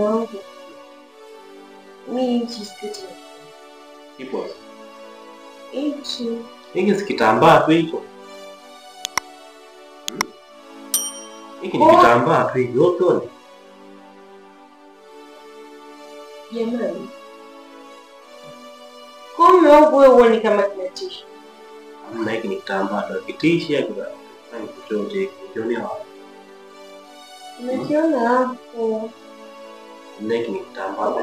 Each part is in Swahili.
wangu. Mimi jisikiti. Ipo. Hichi. Hiki sikitambaa tu hicho. Hiki ni kitambaa tu hicho. Jamani. Mume wangu wewe uone kama kinatisha. Hamna, hiki ni kitambaa tu kitisha kwa nani kuchote kujionea wapi. Unakiona hapo. Hiki ni kitambaa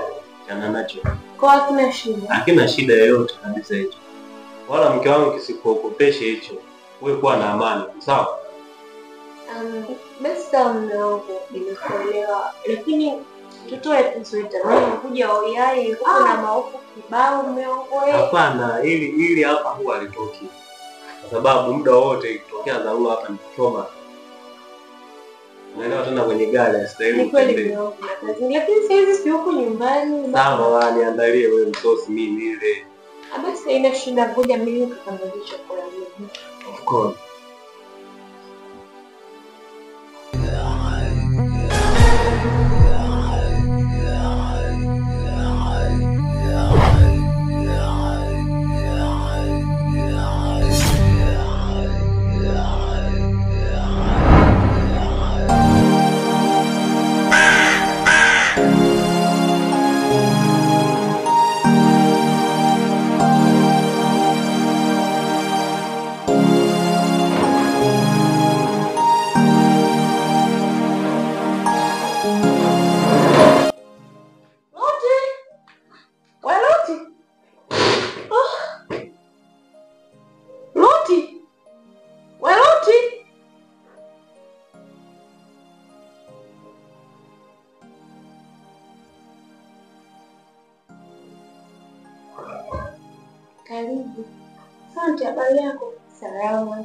kana nacho. Kwa hakuna shida. Hakina shida yoyote kabisa hicho. Wala mke wangu kisikuokopeshe hicho. Wewe kuwa na amani, sawa? Basi mume wangu nimekuelewa. Lakini tutoe tusweta. Mimi kuja oyai kuna maofu kibao mume wangu. Hapana, ili hapa huwa alitoki. Kwa sababu muda wote ikitokea dharura hapa ni kuchoma. Unaelewa tena kwenye gari asitahili kutembea. Lakini saizi si huko nyumbani. Sawa, niandalie wewe msosi mimi ile. Basi haina shida, ngoja mimi nikakamilisha kwa mimi. Of course. Karibu. Asante, habari yako? Salama.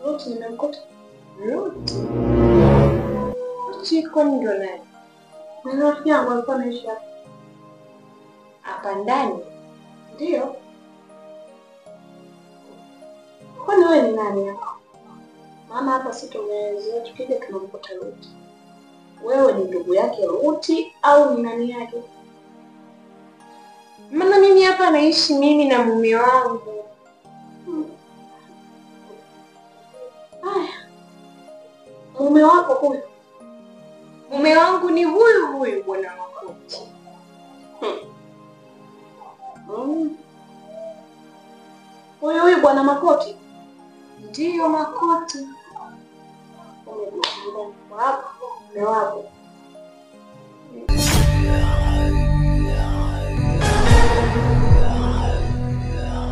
Ruti nimemkuta. Ruti kwani ndo nani? Ni rafiki yangu alikuwa anaishi hapa ndani. Ndio. Kwani wewe ni nani hapa? Mama hapa si tumezoea tukija tunamkuta Ruti. Wewe ni ndugu yake Ruti au ni nani yake? Maana mimi hapa naishi mimi na mume wangu. Haya. Mume wako huyu? Mume wangu ni huyu bwana Makoti. Huyu bwana Makoti? Ndiyo Makoti. Hapo mume wako.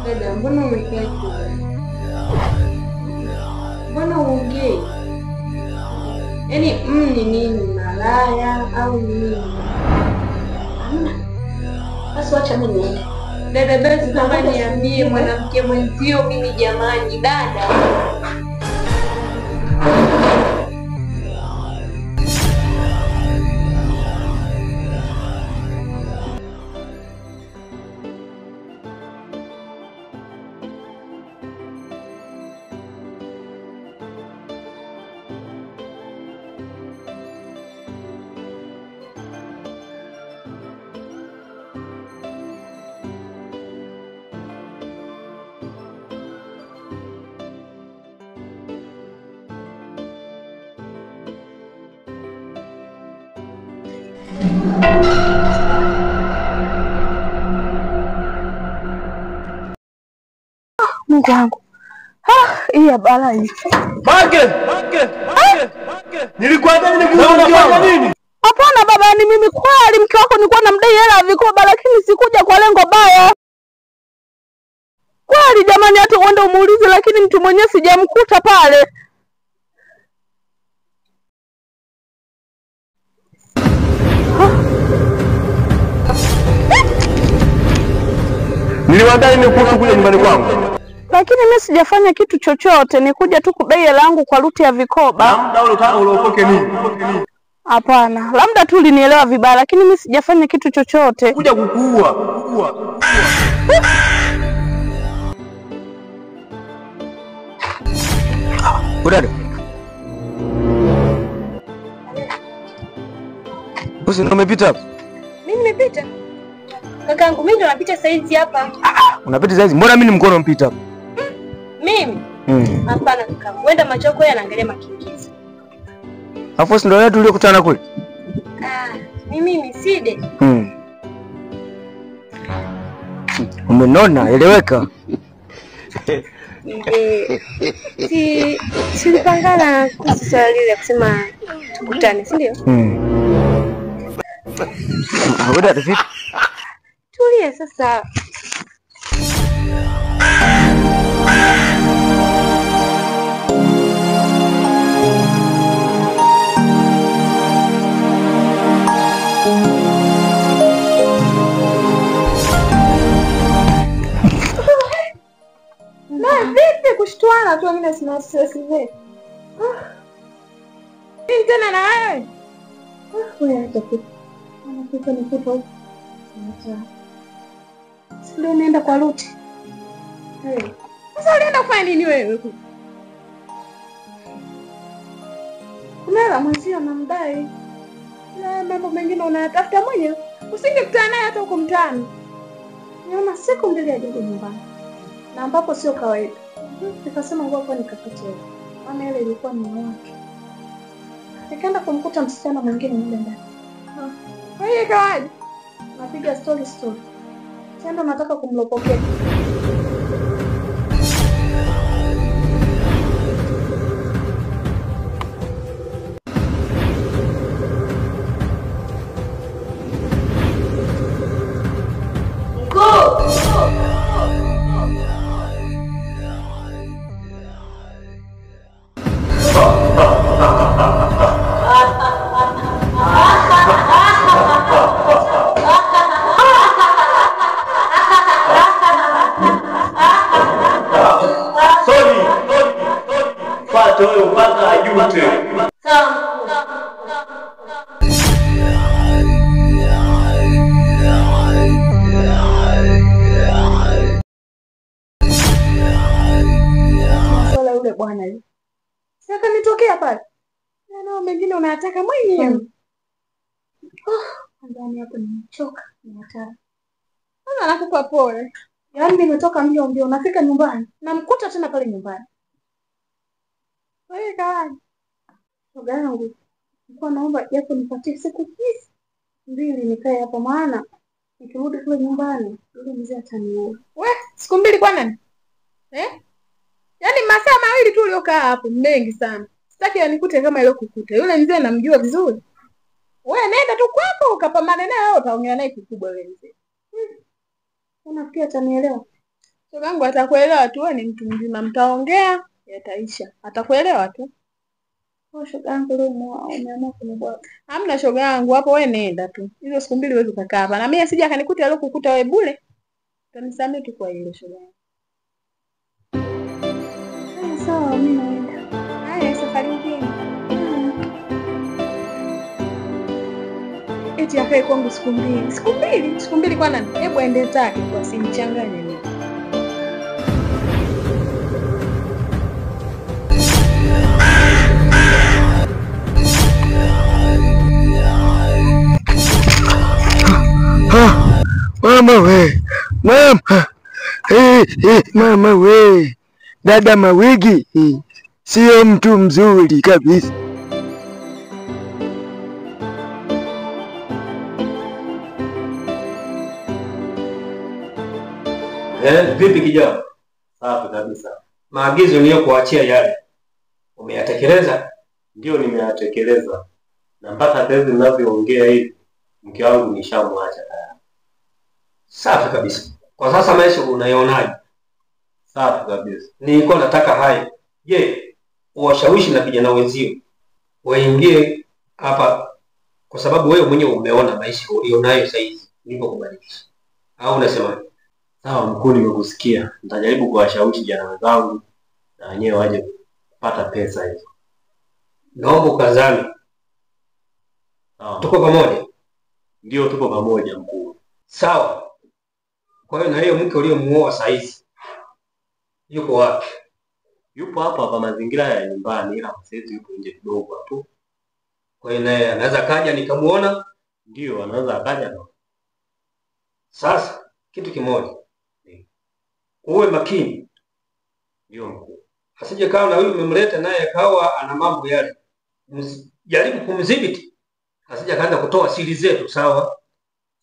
Dada, mbona umekaa hivi? Mbona uongei? Yaani ni nini, malaya au nini? Hamna. Basi wacha mimi niende. Dada, basi kama niambie mwanamke mwenzio mimi jamani, dada. Mungu wangu. Hii habari hii. Mange! Nilikwambia nikuongea nini? Hapana baba, ni mimi kweli mke wako nilikuwa namdai hela ya vikoba lakini sikuja kwa lengo baya. Kweli jamani, hata uende umuulize lakini mtu mwenyewe sijamkuta pale. Niliwaambia nikuhusu kuja nyumbani kwangu. Lakini mimi sijafanya kitu chochote, nikuja tu kudai hela yangu kwa ruti ya vikoba. Na muda ule utaka ulopoke nini? Hapana, labda tu ulinielewa vibaya lakini mimi sijafanya kitu chochote. Kuja kukuua. Udada. Hapo si ndo umepita hapo? Mimi nimepita. Kakaangu mimi ndo napita saizi hapa. Unapita saizi? Mbona mimi ni mkono mpita hapo? Mimi? Hapana kakaangu. Wenda macho yako yanaangalia makingizi. Hapo si ndo wewe tuliokutana kule? Mimi Side. Umenona, eleweka. Tulipangana kuhusu swala lile kusema tukutane, si ndio? Ngoja vipi? Tulia sasa. Vipi kushtuana tu mimi sina stress zetu. Nini tena na wewe? Wewe acha kitu. Anapika ni kitu. Acha. Sio nenda kwa Ruti. Sasa unaenda kufanya nini wewe? Kuna mwenzio namdai. Na mambo mengine unayatafuta mwenyewe. Usingekutana naye hata huko mtaani. Niona siku mbili aje nyumbani. Na ambapo sio kawaida. Nikasema ngoja nikapitia. Maana ile ilikuwa ni wake. Nikaenda kumkuta msichana mwingine mle ndani. Wewe kawaje? Napiga story. Sasa nataka kumlopokea. Bwana yule. Sasa nitokea pale. Na mengine unayataka mwenyewe. Ndani hapo nimechoka, nimechoka. Sasa nakupa pole. Yaani nimetoka mbio nafika nyumbani. Namkuta tena pale nyumbani. Wewe kaani? Shoga yangu. Nilikuwa naomba japo nipatie siku hizi 2 nikae hapo maana nikirudi kule nyumbani yule mzee ataniua. Wewe siku 2 kwa nani? Yaani masaa 2 tu uliokaa hapo mengi sana. Sitaki anikute kama ile kukuta. Yule mzee namjua vizuri. Wewe nenda tu kwako ukapambane naye au utaongea naye kikubwa wewe mzee. Unafikia atanielewa? Shoga yangu atakuelewa tu, wewe ni mtu mzima, mtaongea yataisha. Atakuelewa tu. Wewe shoga yangu leo umeamua kunibwaga. Hamna shoga yangu hapo, wewe nenda tu. Hizo siku 2 wewe ukakaa hapa. Na mimi asije akanikuta leo kukuta wewe bure. Utanisamee tu kwa hilo shoga yangu. Sawa mimi naenda. Haya safari nyingine. Eti akae kwangu siku 2. Siku 2 kwa nani? Hebu aende zake kwa simchanganye mimi. Mama we. Mama. Mama we. Dada Mawigi sio mtu mzuri kabisa. Vipi kijana? Safi kabisa. Maagizo niliyokuachia yale umeyatekeleza? Ndio nimeyatekeleza. Na mpaka sasa ninavyoongea hivi mke wangu nishamwacha tayari. Safi kabisa. Kwa sasa maisha unaionaje? Safi kabisa. Nilikuwa nataka hayo. Je, uwashawishi na vijana wenzio waingie hapa kwa sababu wewe mwenyewe umeona maisha ulionayo sasa hivi niko kubadilisha. Au unasema? Sawa mkuu, nimekusikia. Nitajaribu kuwashawishi vijana wenzangu na wenyewe waje kupata pesa hizo. Naomba ukazani. Tuko pamoja? Ndio tuko pamoja mkuu. Sawa. Kwa hiyo na hiyo mke uliyomuoa sasa hivi yuko wapi? Yupo hapa mazingira ya nyumbani, ila sasa yupo nje kidogo tu. Kwa hiyo naye anaweza kaja nikamuona Ndio anaweza akaja. Sasa kitu kimoja, uwe makini. Ndio mkuu. Asije kawa na huyu umemleta naye kawa ana mambo yale. Jaribu kumdhibiti. Asije kaanza kutoa siri zetu, sawa?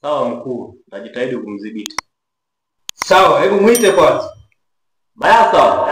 Sawa mkuu, najitahidi kumdhibiti. Sawa, hebu muite kwanza. Mayasa.